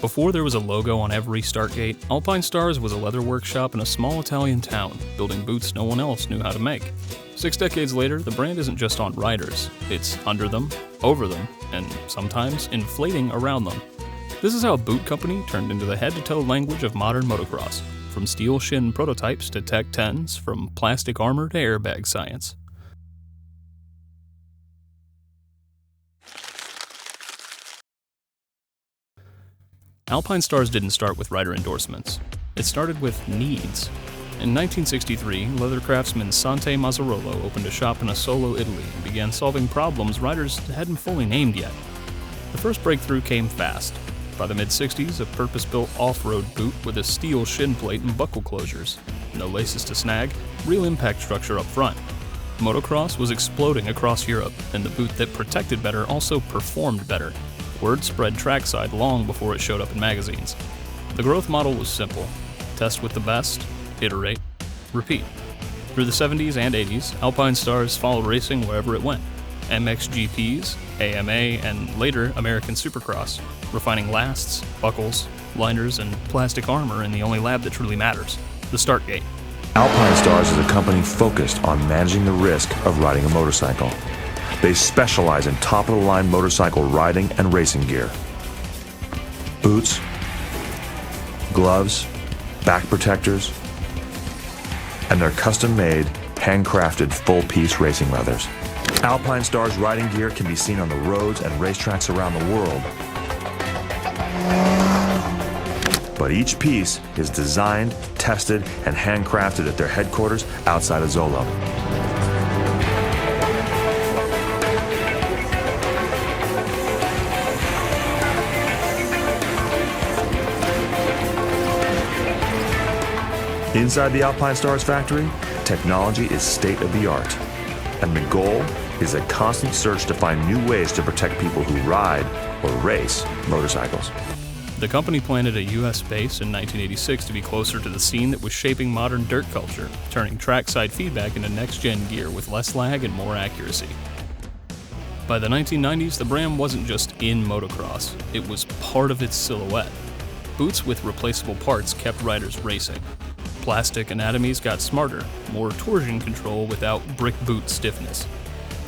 Before there was a logo on every start gate, Alpinestars was a leather workshop in a small Italian town, building boots no one else knew how to make. 6 decades later, the brand isn't just on riders. It's under them, over them, and sometimes inflating around them. This is how a boot company turned into the head-to-toe language of modern motocross, from steel-shin prototypes to Tech 10s, from plastic armor to airbag science. Alpinestars didn't start with rider endorsements. It started with needs. In 1963, leather craftsman Sante Mazzarolo opened a shop in Asolo, Italy, and began solving problems riders hadn't fully named yet. The first breakthrough came fast. By the mid-60s, a purpose-built off-road boot with a steel shin plate and buckle closures. No laces to snag, real impact structure up front. Motocross was exploding across Europe, and the boot that protected better also performed better. Word spread trackside long before it showed up in magazines. The growth model was simple. Test with the best, iterate, repeat. Through the 70s and 80s, Alpinestars followed racing wherever it went. MXGPs, AMA, and later American Supercross, refining lasts, buckles, liners, and plastic armor in the only lab that truly matters, the start gate. Alpinestars is a company focused on managing the risk of riding a motorcycle. They specialize in top-of-the-line motorcycle riding and racing gear. Boots, gloves, back protectors, and their custom-made, handcrafted full-piece racing leathers. Alpinestars riding gear can be seen on the roads and racetracks around the world. But each piece is designed, tested, and handcrafted at their headquarters outside of Zolo. Inside the Alpinestars factory, technology is state-of-the-art, and the goal is a constant search to find new ways to protect people who ride or race motorcycles. The company planted a U.S. base in 1986 to be closer to the scene that was shaping modern dirt culture, turning trackside feedback into next-gen gear with less lag and more accuracy. By the 1990s, the brand wasn't just in motocross, it was part of its silhouette. Boots with replaceable parts kept riders racing. Plastic anatomies got smarter, more torsion control without brick boot stiffness.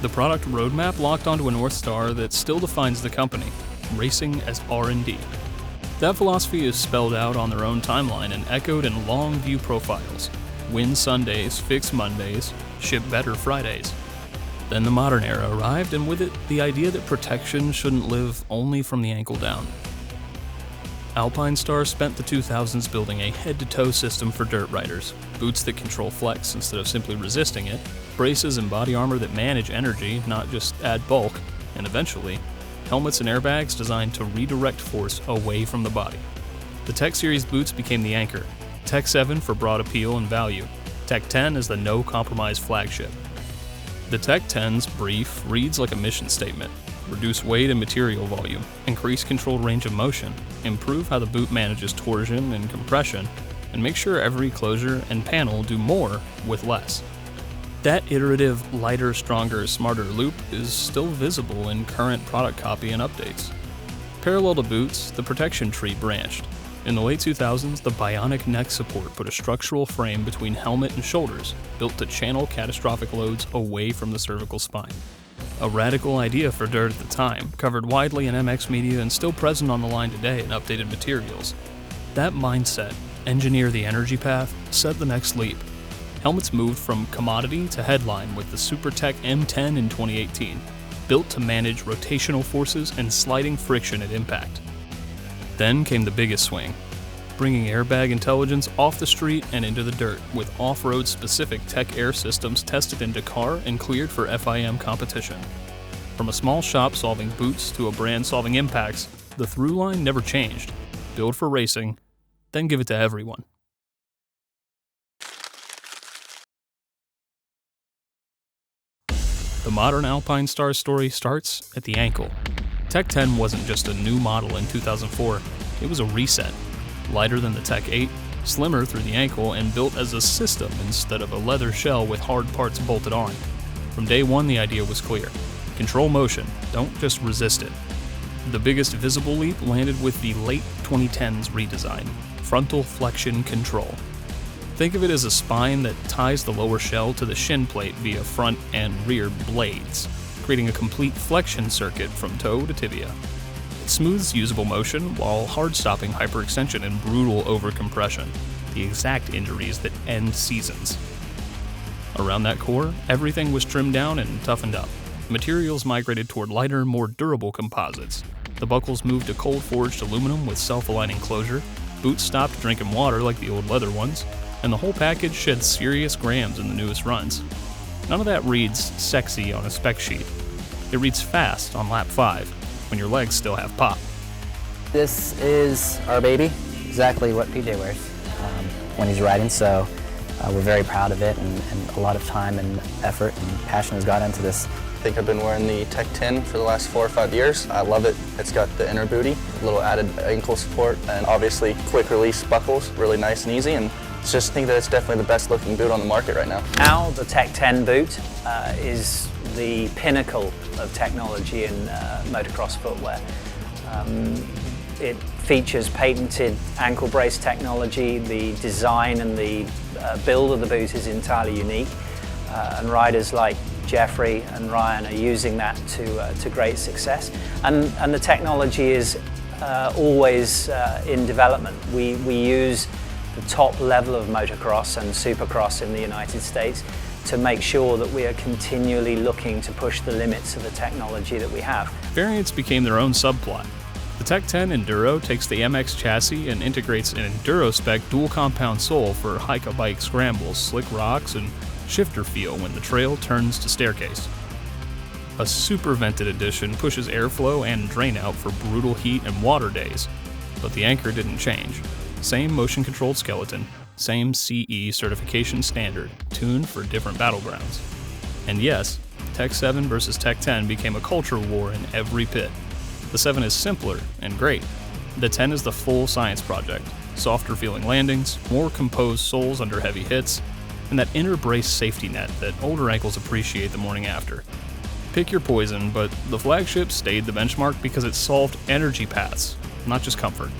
The product roadmap locked onto a North Star that still defines the company, racing as R&D. That philosophy is spelled out on their own timeline and echoed in long view profiles. Win Sundays, fix Mondays, ship better Fridays. Then the modern era arrived, and with it, the idea that protection shouldn't live only from the ankle down. Alpinestars spent the 2000s building a head-to-toe system for dirt riders, boots that control flex instead of simply resisting it, braces and body armor that manage energy, not just add bulk, and eventually, helmets and airbags designed to redirect force away from the body. The Tech Series boots became the anchor, Tech 7 for broad appeal and value, Tech 10 is the no-compromise flagship. The Tech 10's brief reads like a mission statement. Reduce weight and material volume, increase controlled range of motion, improve how the boot manages torsion and compression, and make sure every closure and panel do more with less. That iterative, lighter, stronger, smarter loop is still visible in current product copy and updates. Parallel to boots, the protection tree branched. In the late 2000s, the Bionic Neck Support put a structural frame between helmet and shoulders, built to channel catastrophic loads away from the cervical spine. A radical idea for dirt at the time, covered widely in MX media and still present on the line today in updated materials. That mindset, engineer the energy path, set the next leap. Helmets moved from commodity to headline with the SuperTech M10 in 2018, built to manage rotational forces and sliding friction at impact. Then came the biggest swing, bringing airbag intelligence off the street and into the dirt with off-road specific Tech Air systems tested in Dakar and cleared for FIM competition. From a small shop solving boots to a brand solving impacts, the through line never changed. Build for racing, then give it to everyone. The modern Alpinestars story starts at the ankle. Tech 10 wasn't just a new model in 2004, it was a reset. Lighter than the Tech 8, slimmer through the ankle, and built as a system instead of a leather shell with hard parts bolted on. From day one, the idea was clear. Control motion, don't just resist it. The biggest visible leap landed with the late 2010s redesign, frontal flexion control. Think of it as a spine that ties the lower shell to the shin plate via front and rear blades, creating a complete flexion circuit from toe to tibia. It smooths usable motion while hard-stopping hyperextension and brutal overcompression, the exact injuries that end seasons. Around that core, everything was trimmed down and toughened up. Materials migrated toward lighter, more durable composites. The buckles moved to cold-forged aluminum with self-aligning closure, boots stopped drinking water like the old leather ones, and the whole package shed serious grams in the newest runs. None of that reads sexy on a spec sheet. It reads fast on lap 5, when your legs still have pop. This is our baby, exactly what PJ wears when he's riding, so we're very proud of it, and a lot of time and effort and passion has gone into this. I think I've been wearing the Tech 10 for the last 4 or 5 years. I love it. It's got the inner booty, a little added ankle support, and obviously quick release buckles, really nice and easy, and just think that it's definitely the best looking boot on the market right now. Now the Tech 10 boot is the pinnacle of technology in motocross footwear. It features patented ankle brace technology. The design and the build of the boot is entirely unique, and riders like Jeffrey and Ryan are using that to great success. And the technology is always in development. We use the top level of motocross and supercross in the United States to make sure that we are continually looking to push the limits of the technology that we have. Variants became their own subplot. The Tech 10 Enduro takes the MX chassis and integrates an Enduro-spec dual-compound sole for hike-a-bike scrambles, slick rocks, and shifter feel when the trail turns to staircase. A super-vented edition pushes airflow and drain out for brutal heat and water days, but the anchor didn't change. Same motion-controlled skeleton, same CE certification standard, tuned for different battlegrounds. And yes, Tech 7 versus Tech 10 became a culture war in every pit. The 7 is simpler and great. The 10 is the full science project, softer feeling landings, more composed soles under heavy hits, and that inner brace safety net that older ankles appreciate the morning after. Pick your poison, but the flagship stayed the benchmark because it solved energy paths, not just comfort.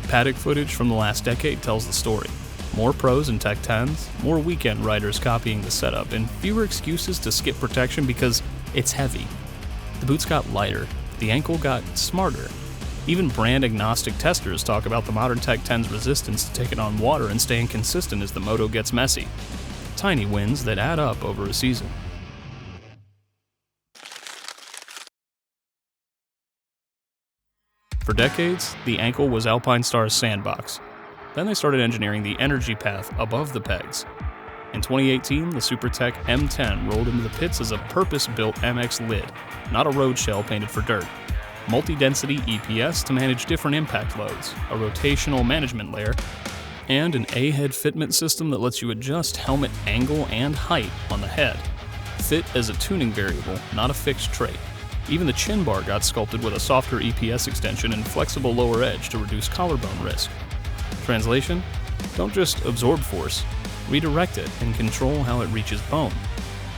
Paddock footage from the last decade tells the story. More pros in Tech 10s, more weekend riders copying the setup, and fewer excuses to skip protection because it's heavy. The boots got lighter, the ankle got smarter. Even brand-agnostic testers talk about the modern Tech 10's resistance to taking on water and staying consistent as the moto gets messy. Tiny wins that add up over a season. For decades, the ankle was Alpinestars' sandbox. Then they started engineering the energy path above the pegs. In 2018, the SuperTech M10 rolled into the pits as a purpose-built MX lid, not a road shell painted for dirt. Multi-density EPS to manage different impact loads, a rotational management layer, and an A-head fitment system that lets you adjust helmet angle and height on the head. Fit as a tuning variable, not a fixed trait. Even the chin bar got sculpted with a softer EPS extension and flexible lower edge to reduce collarbone risk. Translation? Don't just absorb force, redirect it and control how it reaches bone.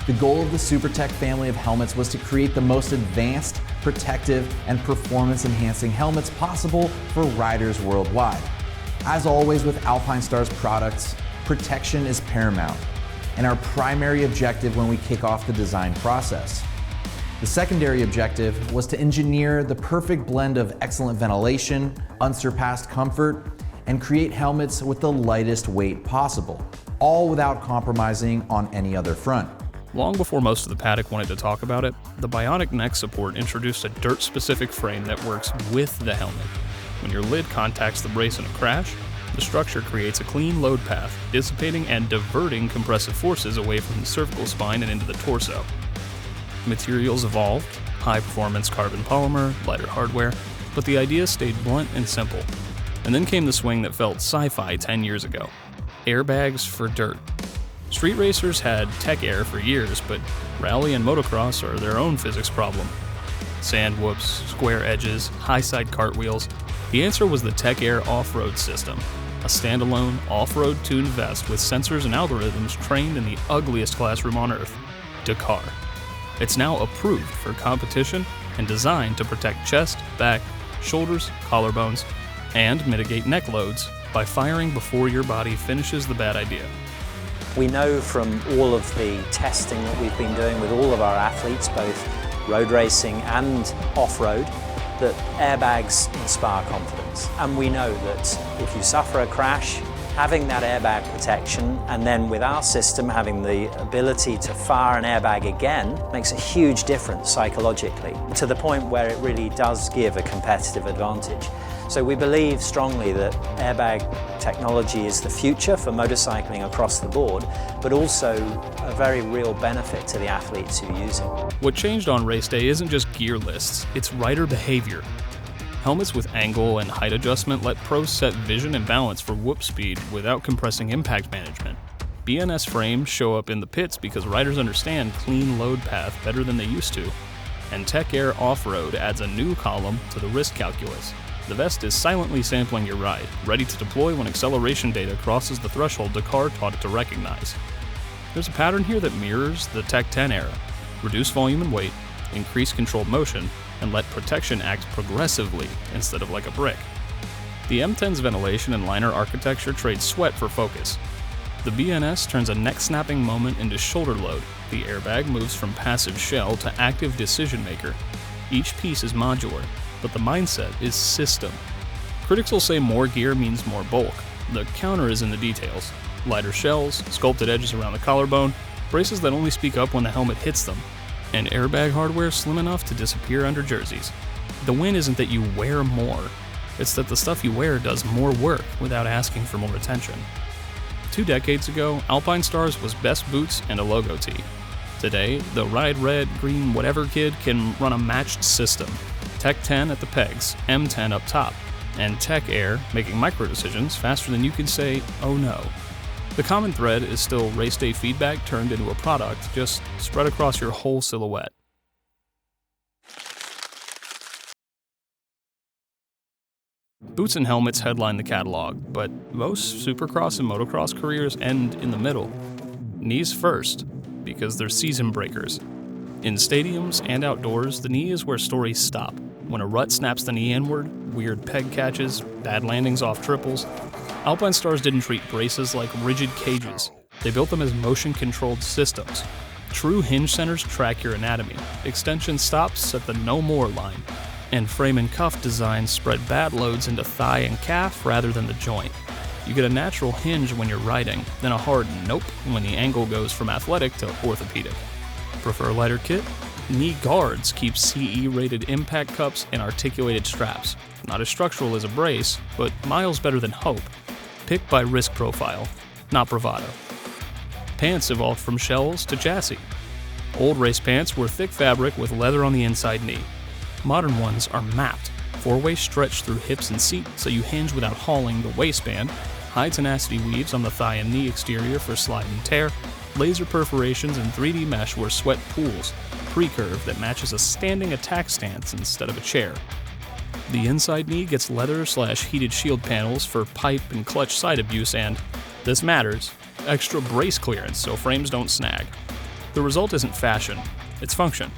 The goal of the SuperTech family of helmets was to create the most advanced, protective, and performance-enhancing helmets possible for riders worldwide. As always with Alpinestars products, protection is paramount, and our primary objective when we kick off the design process. The secondary objective was to engineer the perfect blend of excellent ventilation, unsurpassed comfort, and create helmets with the lightest weight possible, all without compromising on any other front. Long before most of the paddock wanted to talk about it, the Bionic Neck Support introduced a dirt-specific frame that works with the helmet. When your lid contacts the brace in a crash, the structure creates a clean load path, dissipating and diverting compressive forces away from the cervical spine and into the torso. Materials evolved, high-performance carbon polymer, lighter hardware, but the idea stayed blunt and simple. And then came the swing that felt sci-fi 10 years ago. Airbags for dirt. Street racers had Tech Air for years, but rally and motocross are their own physics problem. Sand whoops, square edges, high-side cartwheels. The answer was the Tech Air off-road system, a standalone, off-road tuned vest with sensors and algorithms trained in the ugliest classroom on Earth, Dakar. It's now approved for competition and designed to protect chest, back, shoulders, collarbones, and mitigate neck loads by firing before your body finishes the bad idea. We know from all of the testing that we've been doing with all of our athletes, both road racing and off-road, that airbags inspire confidence. And we know that if you suffer a crash, having that airbag protection, and then with our system having the ability to fire an airbag again, makes a huge difference psychologically, to the point where it really does give a competitive advantage. So we believe strongly that airbag technology is the future for motorcycling across the board, but also a very real benefit to the athletes who use it. What changed on race day isn't just gear lists, it's rider behavior. Helmets with angle and height adjustment let pros set vision and balance for whoop speed without compressing impact management. BNS frames show up in the pits because riders understand clean load path better than they used to. And Tech Air Off-Road adds a new column to the risk calculus. The vest is silently sampling your ride, ready to deploy when acceleration data crosses the threshold the car taught it to recognize. There's a pattern here that mirrors the Tech 10 era. Reduce volume and weight, increase controlled motion, and let protection act progressively instead of like a brick. The M10's ventilation and liner architecture trades sweat for focus. The BNS turns a neck-snapping moment into shoulder load. The airbag moves from passive shell to active decision maker. Each piece is modular, but the mindset is system. Critics will say more gear means more bulk. The counter is in the details. Lighter shells, sculpted edges around the collarbone, braces that only speak up when the helmet hits them, and airbag hardware slim enough to disappear under jerseys. The win isn't that you wear more, it's that the stuff you wear does more work without asking for more attention. 2 decades ago, Alpinestars was best boots and a logo tee. Today, the Ride Red, Green, whatever kid can run a matched system. Tech 10 at the pegs, M10 up top, and Tech Air making micro decisions faster than you can say, oh no. The common thread is still race day feedback turned into a product, just spread across your whole silhouette. Boots and helmets headline the catalog, but most supercross and motocross careers end in the middle. Knees first, because they're season breakers. In stadiums and outdoors, the knee is where stories stop. When a rut snaps the knee inward, weird peg catches, bad landings off triples. Alpinestars didn't treat braces like rigid cages. They built them as motion-controlled systems. True hinge centers track your anatomy. Extension stops set the no more line. And frame and cuff designs spread bad loads into thigh and calf rather than the joint. You get a natural hinge when you're riding, then a hard nope when the angle goes from athletic to orthopedic. Prefer a lighter kit? Knee guards keep CE-rated impact cups and articulated straps. Not as structural as a brace, but miles better than hope. Pick by risk profile, not bravado. Pants evolved from shells to chassis. Old race pants were thick fabric with leather on the inside knee. Modern ones are mapped, 4-way stretch through hips and seat so you hinge without hauling the waistband, high tenacity weaves on the thigh and knee exterior for slide and tear, laser perforations and 3D mesh were sweat pools, pre-curve that matches a standing attack stance instead of a chair. The inside knee gets leather/heated shield panels for pipe and clutch side abuse and, this matters, extra brace clearance so frames don't snag. The result isn't fashion, it's function.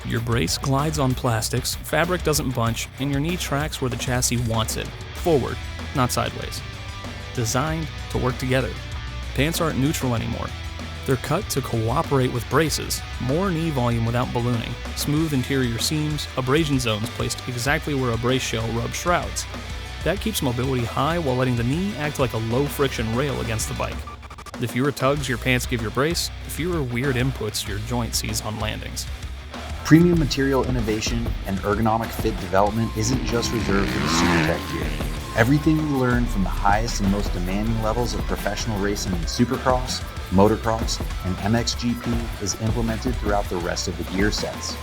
Your brace glides on plastics, fabric doesn't bunch, and your knee tracks where the chassis wants it, forward, not sideways. Designed to work together. Pants aren't neutral anymore. They're cut to cooperate with braces, more knee volume without ballooning, smooth interior seams, abrasion zones placed exactly where a brace shell rubs shrouds. That keeps mobility high while letting the knee act like a low-friction rail against the bike. The fewer tugs your pants give your brace, the fewer weird inputs your joint sees on landings. Premium material innovation and ergonomic fit development isn't just reserved for the SuperTech gear. Everything we learn from the highest and most demanding levels of professional racing in Supercross, motocross, and MXGP is implemented throughout the rest of the gear sets.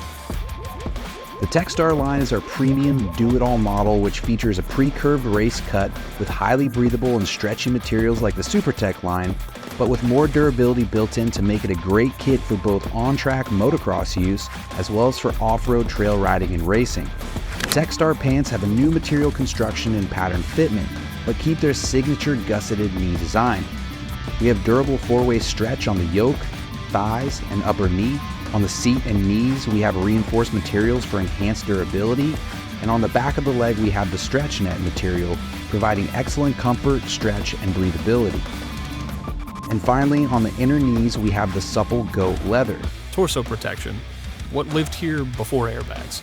The TechStar line is our premium do-it-all model, which features a pre-curved race cut with highly breathable and stretchy materials like the SuperTech line, but with more durability built in to make it a great kit for both on-track motocross use as well as for off-road trail riding and racing. TechStar pants have a new material construction and pattern fitment, but keep their signature gusseted knee design. We have durable 4-way stretch on the yoke, thighs, and upper knee, On the seat and knees, we have reinforced materials for enhanced durability. And on the back of the leg, we have the stretch net material, providing excellent comfort, stretch, and breathability. And finally, on the inner knees, we have the supple goat leather. Torso protection. What lived here before airbags?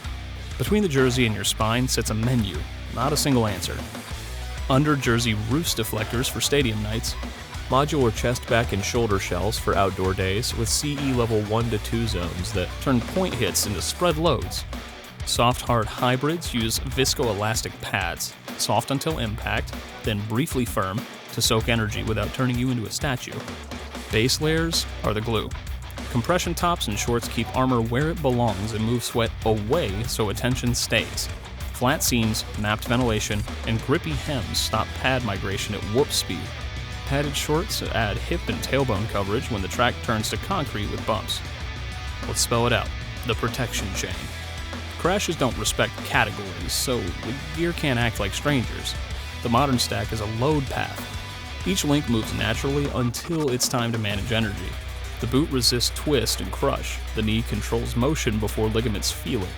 Between the jersey and your spine sits a menu, not a single answer. Under jersey roost deflectors for stadium nights, modular chest, back, and shoulder shells for outdoor days with CE level 1 to 2 zones that turn point hits into spread loads. Soft hard hybrids use viscoelastic pads, soft until impact, then briefly firm to soak energy without turning you into a statue. Base layers are the glue. Compression tops and shorts keep armor where it belongs and move sweat away so attention stays. Flat seams, mapped ventilation, and grippy hems stop pad migration at warp speed. Padded shorts add hip and tailbone coverage when the track turns to concrete with bumps. Let's spell it out. The protection chain. Crashes don't respect categories, so the gear can't act like strangers. The modern stack is a load path. Each link moves naturally until it's time to manage energy. The boot resists twist and crush. The knee controls motion before ligaments feel it.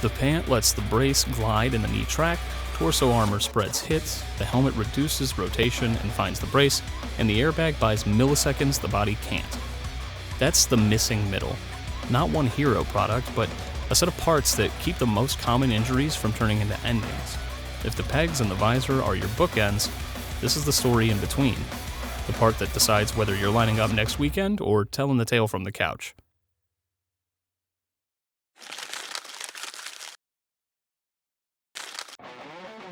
The pant lets the brace glide in the knee track. Torso armor spreads hits. The helmet reduces rotation and finds the brace, and the airbag buys milliseconds the body can't. That's the missing middle. Not one hero product, but a set of parts that keep the most common injuries from turning into endings. If the pegs and the visor are your bookends, this is the story in between. The part that decides whether you're lining up next weekend or telling the tale from the couch.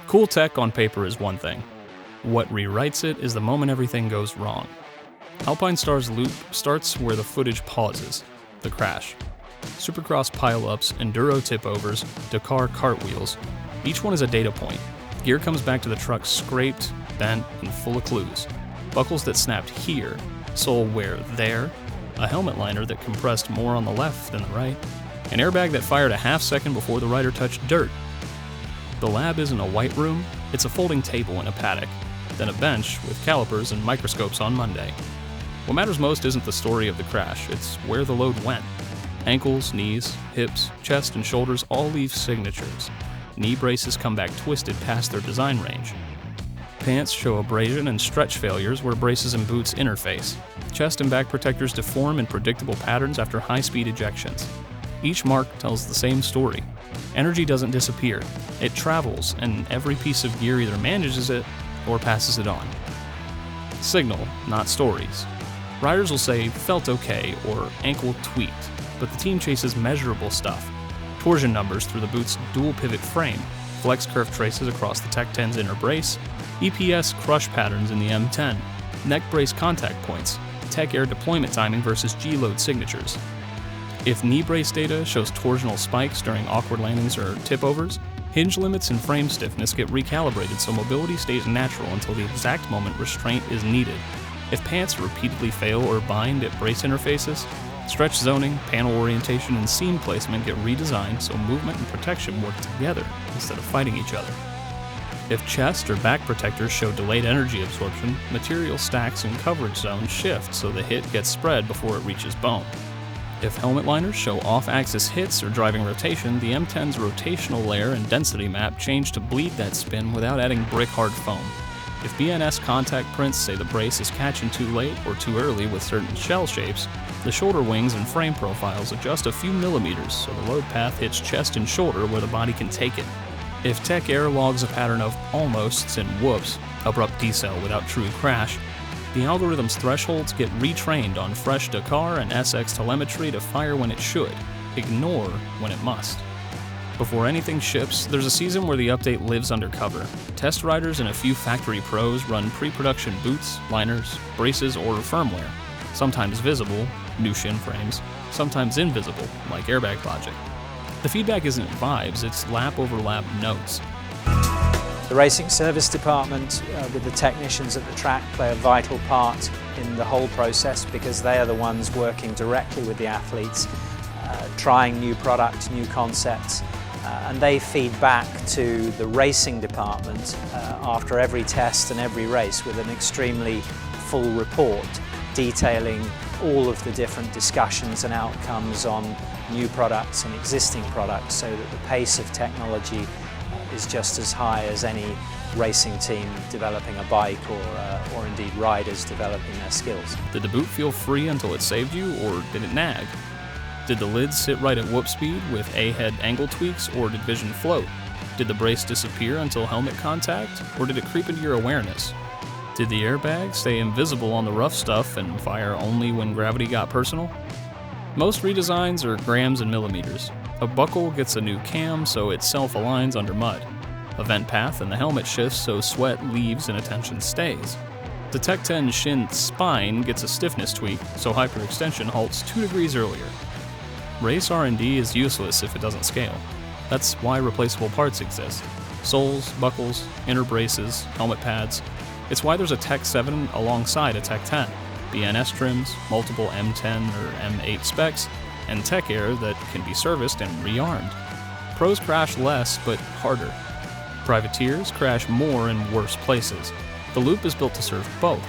Cool tech on paper is one thing. What rewrites it is the moment everything goes wrong. Alpinestars loop starts where the footage pauses, the crash. Supercross pile-ups, enduro tip-overs, Dakar cartwheels. Each one is a data point. Gear comes back to the truck scraped, bent, and full of clues. Buckles that snapped here, sole wear there, a helmet liner that compressed more on the left than the right, an airbag that fired a half second before the rider touched dirt. The lab isn't a white room, it's a folding table in a paddock, then a bench with calipers and microscopes on Monday. What matters most isn't the story of the crash, it's where the load went. Ankles, knees, hips, chest, and shoulders all leave signatures. Knee braces come back twisted past their design range. Pants show abrasion and stretch failures where braces and boots interface. Chest and back protectors deform in predictable patterns after high-speed ejections. Each mark tells the same story. Energy doesn't disappear. It travels, and every piece of gear either manages it or passes it on. Signal, not stories. Riders will say, felt okay, or ankle tweaked, but the team chases measurable stuff. Torsion numbers through the boot's dual pivot frame, flex curve traces across the Tech 10's inner brace, EPS crush patterns in the M10, neck brace contact points, Tech Air deployment timing versus G-load signatures. If knee brace data shows torsional spikes during awkward landings or tip-overs, hinge limits and frame stiffness get recalibrated so mobility stays natural until the exact moment restraint is needed. If pants repeatedly fail or bind at brace interfaces, stretch zoning, panel orientation, and seam placement get redesigned so movement and protection work together instead of fighting each other. If chest or back protectors show delayed energy absorption, material stacks and coverage zones shift so the hit gets spread before it reaches bone. If helmet liners show off-axis hits or driving rotation, the M10's rotational layer and density map change to bleed that spin without adding brick-hard foam. If BNS contact prints say the brace is catching too late or too early with certain shell shapes, the shoulder wings and frame profiles adjust a few millimeters so the load path hits chest and shoulder where the body can take it. If Tech Air logs a pattern of almosts and whoops, abrupt decel without true crash, the algorithm's thresholds get retrained on fresh Dakar and SX telemetry to fire when it should, ignore when it must. Before anything ships, there's a season where the update lives undercover. Test riders and a few factory pros run pre-production boots, liners, braces, or firmware, sometimes visible, new shin frames, sometimes invisible, like airbag logic. The feedback isn't vibes, it's lap over lap notes. The racing service department with the technicians at the track play a vital part in the whole process because they are the ones working directly with the athletes, trying new products, new concepts, and they feed back to the racing department after every test and every race with an extremely full report. detailing all of the different discussions and outcomes on new products and existing products so that the pace of technology is just as high as any racing team developing a bike or indeed riders developing their skills. Did the boot feel free until it saved you, or did it nag? Did the lid sit right at whoop speed with A-head angle tweaks, or did vision float? Did the brace disappear until helmet contact, or did it creep into your awareness? Did the airbag stay invisible on the rough stuff and fire only when gravity got personal? Most redesigns are grams and millimeters. A buckle gets a new cam so it self-aligns under mud. A vent path in the helmet shifts so sweat leaves and attention stays. The Tech 10 shin spine gets a stiffness tweak so hyperextension halts 2 degrees earlier. Race R&D is useless if it doesn't scale. That's why replaceable parts exist. Soles, buckles, inner braces, helmet pads. It's why there's a Tech 7 alongside a Tech 10, BNS trims, multiple M10 or M8 specs, and Tech Air that can be serviced and rearmed. Pros crash less but harder. Privateers crash more in worse places. The loop is built to serve both.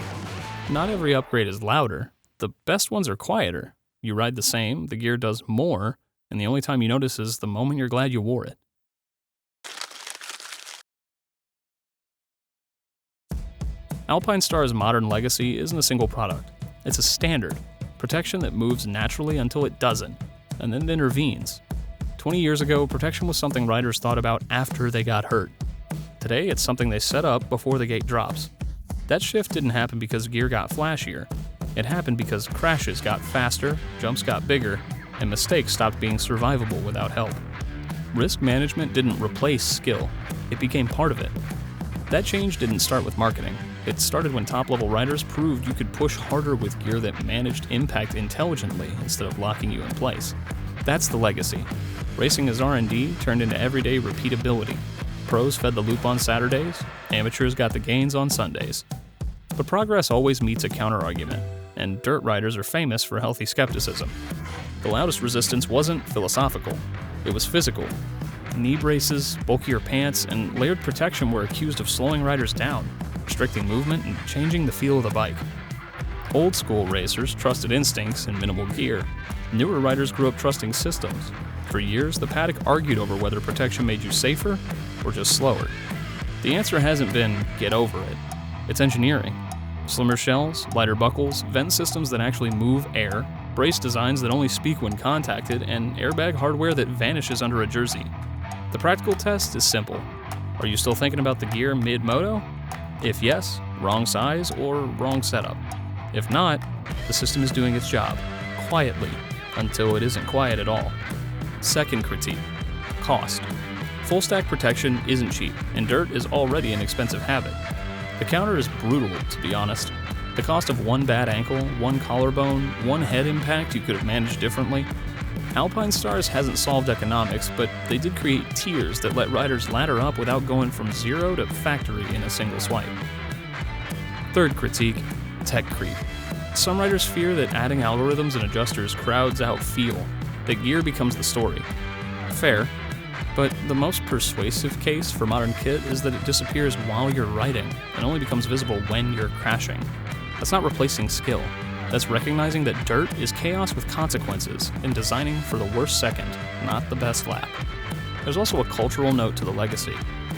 Not every upgrade is louder. The best ones are quieter. You ride the same, the gear does more, and the only time you notice is the moment you're glad you wore it. Alpinestars' modern legacy isn't a single product. It's a standard. Protection that moves naturally until it doesn't, and then it intervenes. 20 years ago, protection was something riders thought about after they got hurt. Today, it's something they set up before the gate drops. That shift didn't happen because gear got flashier. It happened because crashes got faster, jumps got bigger, and mistakes stopped being survivable without help. Risk management didn't replace skill, it became part of it. That change didn't start with marketing. It started when top-level riders proved you could push harder with gear that managed impact intelligently instead of locking you in place. That's the legacy. Racing as R&D turned into everyday repeatability. Pros fed the loop on Saturdays, amateurs got the gains on Sundays. But progress always meets a counter-argument, and dirt riders are famous for healthy skepticism. The loudest resistance wasn't philosophical, it was physical. Knee braces, bulkier pants, and layered protection were accused of slowing riders down, restricting movement, and changing the feel of the bike. Old school racers trusted instincts and minimal gear. Newer riders grew up trusting systems. For years, the paddock argued over whether protection made you safer or just slower. The answer hasn't been get over it. It's engineering. Slimmer shells, lighter buckles, vent systems that actually move air, brace designs that only speak when contacted, and airbag hardware that vanishes under a jersey. The practical test is simple. Are you still thinking about the gear mid-moto? If yes, wrong size or wrong setup. If not, the system is doing its job, quietly, until it isn't quiet at all. Second critique, cost. Full stack protection isn't cheap, and dirt is already an expensive habit. The counter is brutal, to be honest. The cost of one bad ankle, one collarbone, one head impact you could have managed differently. Alpinestars hasn't solved economics, but they did create tiers that let riders ladder up without going from zero to factory in a single swipe. Third critique, tech creep. Some riders fear that adding algorithms and adjusters crowds out feel, that gear becomes the story. Fair, but the most persuasive case for modern kit is that it disappears while you're riding and only becomes visible when you're crashing. That's not replacing skill. That's recognizing that dirt is chaos with consequences and designing for the worst second, not the best lap. There's also a cultural note to the legacy.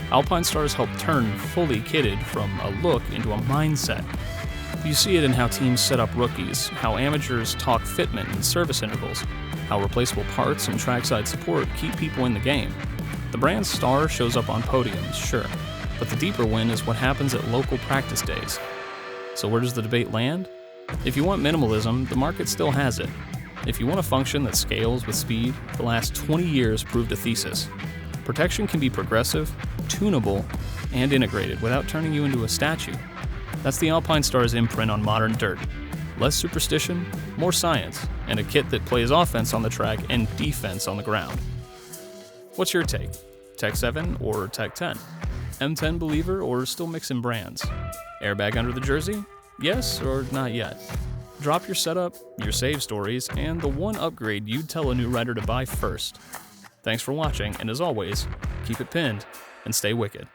Alpinestars helped turn fully kitted from a look into a mindset. You see it in how teams set up rookies, how amateurs talk fitment and service intervals, how replaceable parts and trackside support keep people in the game. The brand's star shows up on podiums, sure, but the deeper win is what happens at local practice days. So where does the debate land? If you want minimalism, the market still has it. If you want a function that scales with speed, the last 20 years proved a thesis. Protection can be progressive, tunable, and integrated without turning you into a statue. That's the Alpinestars imprint on modern dirt. Less superstition, more science, and a kit that plays offense on the track and defense on the ground. What's your take? Tech 7 or Tech 10? M10 believer or still mixing brands? Airbag under the jersey? Yes or not yet? Drop your setup, your save stories, and the one upgrade you'd tell a new rider to buy first. Thanks for watching, and as always, keep it pinned and stay wicked.